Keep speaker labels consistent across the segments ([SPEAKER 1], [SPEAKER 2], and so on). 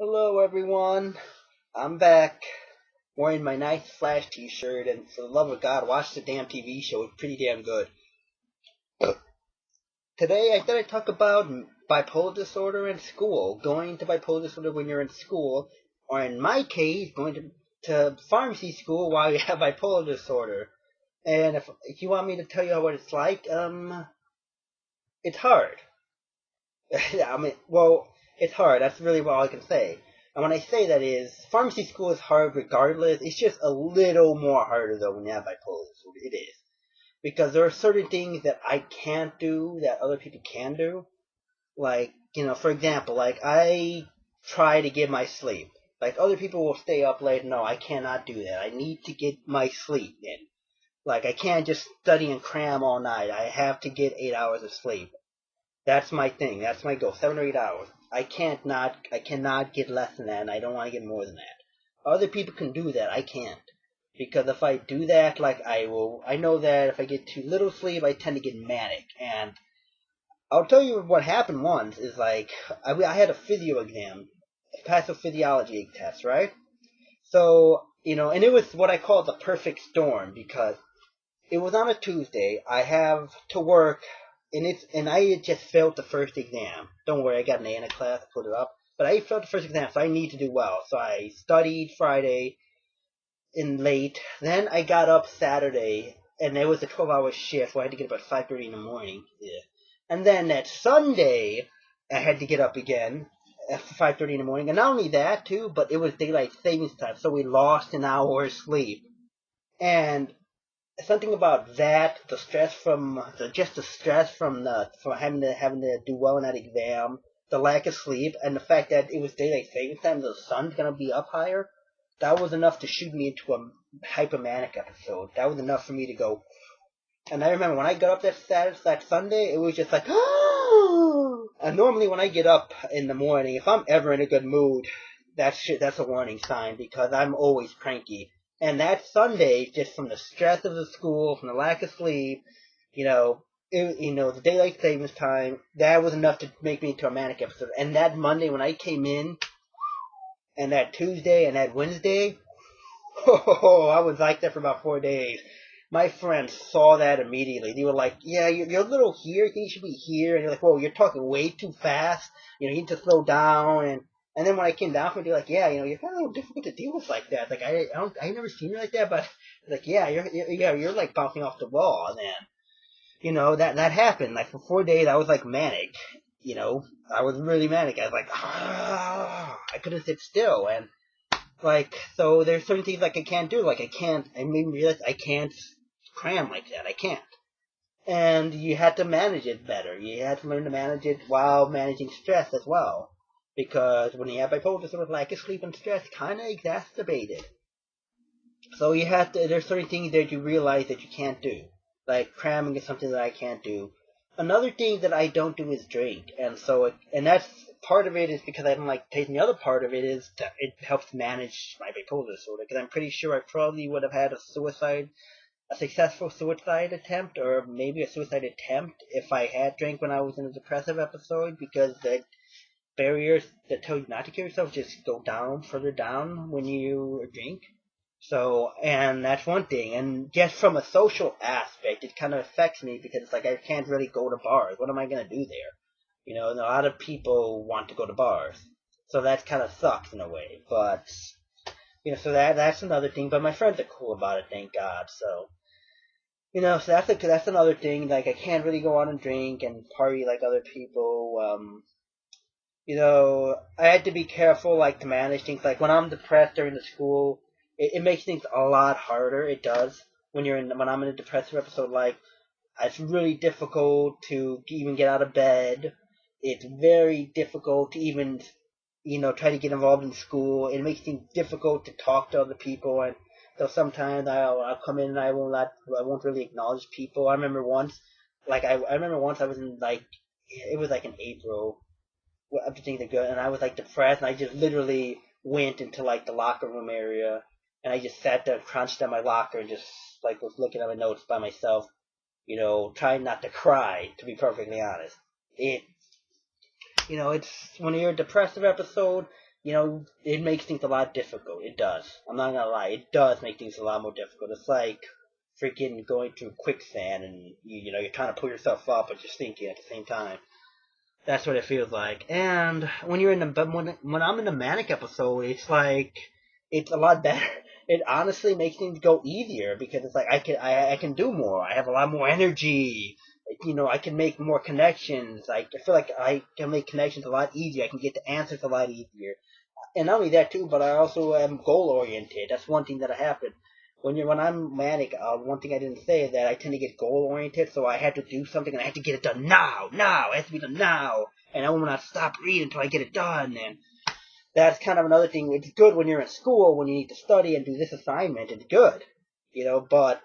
[SPEAKER 1] Hello everyone, I'm back wearing my nice Flash t-shirt, and for the love of God, watch the damn TV show, it's pretty damn good. Today I thought I'd talk about bipolar disorder in school, going to bipolar disorder when you're in school, or in my case, going to pharmacy school while you have bipolar disorder. And if you want me to tell you what it's like, it's hard. It's hard. That's really all I can say. And when I say that is, pharmacy school is hard regardless. It's just a little more harder though when you have bipolar disorder. It is. Because there are certain things that I can't do that other people can do. Like, for example, like I try to get my sleep. Like other people will stay up late. No, I cannot do that. I need to get my sleep in. Like I can't just study and cram all night. I have to get 8 hours of sleep. That's my thing. That's my goal. 7 or 8 hours. I cannot get less than that, and I don't want to get more than that. Other people can do that. I can't. Because if I do that, I know that if I get too little sleep, I tend to get manic. And I'll tell you what happened once is I had a physio exam, a pathophysiology test, right? So, and it was what I call the perfect storm because it was on a Tuesday. I have to work, and I had just failed the first exam. Don't worry, I got an A in a class, I put it up. But I failed the first exam, so I need to do well. So I studied Friday in late. Then I got up Saturday, and it was a 12-hour shift, so I had to get up at 5:30 in the morning. Yeah. And then that Sunday, I had to get up again at 5:30 in the morning. And not only that, too, but it was daylight savings time, so we lost an hour's sleep. And something about that, the stress from having to do well in that exam, the lack of sleep, and the fact that it was daylight savings time, the sun's gonna be up higher. That was enough to shoot me into a hypomanic episode. That was enough for me to go. And I remember when I got up that Sunday, it was just like, and normally when I get up in the morning, if I'm ever in a good mood, that's a warning sign because I'm always cranky. And that Sunday, just from the stress of the school, from the lack of sleep, the daylight savings time, that was enough to make me into a manic episode. And that Monday when I came in, and that Tuesday and that Wednesday, I was like that for about 4 days. My friends saw that immediately. They were like, yeah, you're a little here. You should be here. And you're like, whoa, you're talking way too fast. You need to slow down. And then when I came down from it, they're like, yeah, you're kind of a little difficult to deal with like that. Like, I never seen you like that, but like, yeah, you're like bouncing off the wall. And then, that happened. Like for 4 days, I was like manic. I was really manic. I was like, I couldn't sit still. And so there's certain things like I can't do. I made me realize I can't cram like that. I can't. And you had to manage it better. You had to learn to manage it while managing stress as well. Because when you have bipolar disorder, lack of sleep and stress kind of exacerbated. So there's certain things that you realize that you can't do. Like cramming is something that I can't do. Another thing that I don't do is drink. And that's part of it is because I don't like tasting. The other part of it is that it helps manage my bipolar disorder. Because I'm pretty sure I probably would have had a successful suicide attempt, or maybe a suicide attempt if I had drank when I was in a depressive episode, because the barriers that tell you not to kill yourself just go further down when you drink. So, and that's one thing. And just from a social aspect, it kind of affects me because it's like I can't really go to bars. What am I going to do there? And a lot of people want to go to bars. So that kind of sucks in a way. But, so that's another thing. But my friends are cool about it, thank God. So, so that's another thing. Like, I can't really go out and drink and party like other people. I had to be careful, like, to manage things. Like, when I'm depressed during the school, it makes things a lot harder. It does. When I'm in a depressive episode, like, it's really difficult to even get out of bed. It's very difficult to even, try to get involved in school. It makes things difficult to talk to other people. And so sometimes I'll come in and I won't really acknowledge people. I remember once I was in, like, it was like in April. Everything that good, and I was like depressed, and I just literally went into like the locker room area, and I just sat there, crouched at my locker, and just like was looking at my notes by myself, trying not to cry. To be perfectly honest, it's when you're a depressive episode, it makes things a lot difficult. It does. I'm not gonna lie. It does make things a lot more difficult. It's like freaking going through quicksand and, you're trying to pull yourself up, but you're sinking at the same time. That's what it feels like. And when I'm in the manic episode, it's like, it's a lot better. It honestly makes things go easier because it's like I can do more. I have a lot more energy. I can make more connections. I feel like I can make connections a lot easier. I can get the answers a lot easier. And not only that too, but I also am goal oriented. That's one thing that happened. When I'm manic, one thing I didn't say is that I tend to get goal oriented, so I had to do something and I had to get it done now. It has to be done now, and I will not stop reading until I get it done. And that's kind of another thing. It's good when you're in school, when you need to study and do this assignment. It's good, but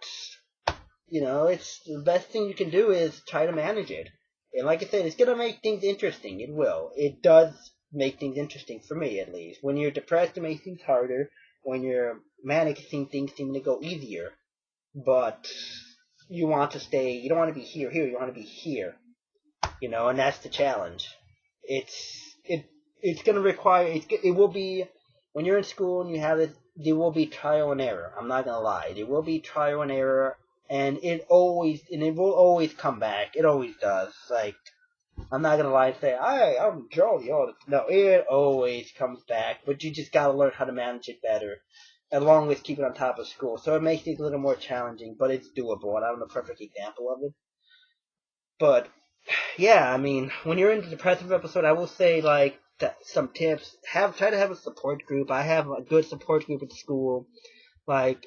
[SPEAKER 1] it's the best thing you can do is try to manage it. And like I said, it's gonna make things interesting. It will. It does make things interesting for me, at least. When you're depressed, it makes things harder. When you're manic, things seem to go easier. But you want to stay. You don't want to be here. You want to be here. And that's the challenge. It's gonna require. It will be when you're in school and you have it. There will be trial and error. I'm not gonna lie. There will be trial and error, and it will always come back. It always does. Like, I'm not gonna lie and say, I'm jolly all the time. No, it always comes back, but you just gotta learn how to manage it better, along with keeping on top of school. So it makes things a little more challenging, but it's doable, and I'm the perfect example of it. But, yeah, I mean, when you're in the depressive episode, I will say, like, some tips. Try to have a support group. I have a good support group at school. Like,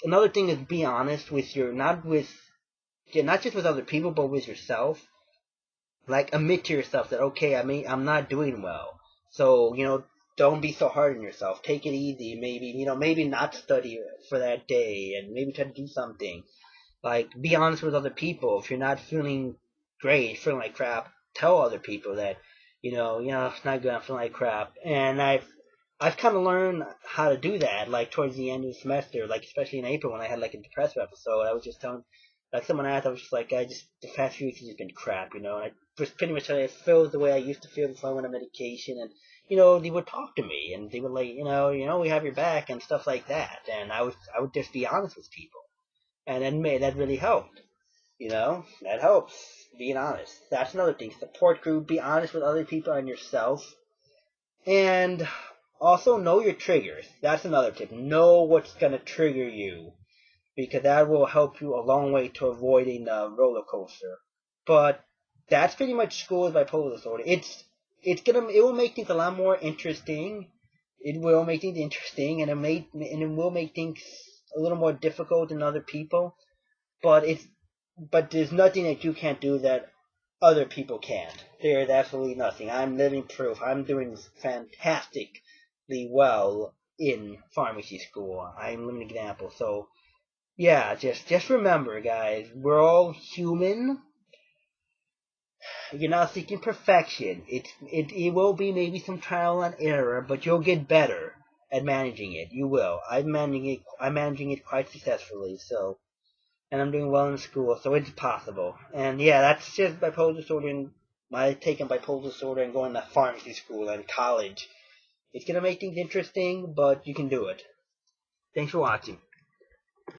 [SPEAKER 1] another thing is be honest with not just with other people, but with yourself. Like, admit to yourself that, okay, I'm not doing well. So, don't be so hard on yourself. Take it easy. Maybe not study for that day and maybe try to do something. Like, be honest with other people. If you're not feeling great, feeling like crap, tell other people that, it's not good, I'm feeling like crap. And I've kind of learned how to do that, like, towards the end of the semester, like, especially in April when I had, like, a depressive episode. I was just telling, like, someone asked, I was just like, the past few weeks has been crap, and I just pretty much I feel the way I used to feel before I went on medication, and, they would talk to me, and they would, like, we have your back, and stuff like that, and I would just be honest with people, and that really helped, that helps, being honest. That's another thing, support group, be honest with other people and yourself, and also know your triggers. That's another tip, know what's going to trigger you, because that will help you a long way to avoiding the roller coaster. But that's pretty much school with bipolar disorder. It will make things a lot more interesting. It will make things interesting, and it will make things a little more difficult than other people. But there's nothing that you can't do that other people can't. There's absolutely nothing. I'm living proof. I'm doing fantastically well in pharmacy school. I'm a living example. So, yeah, just remember, guys, we're all human. You're not seeking perfection. It will be maybe some trial and error, but you'll get better at managing it. You will. I'm managing it quite successfully. So, and I'm doing well in school, so it's possible. And yeah, that's just bipolar disorder and my take on bipolar disorder and going to pharmacy school and college. It's gonna make things interesting, but you can do it. Thanks for watching.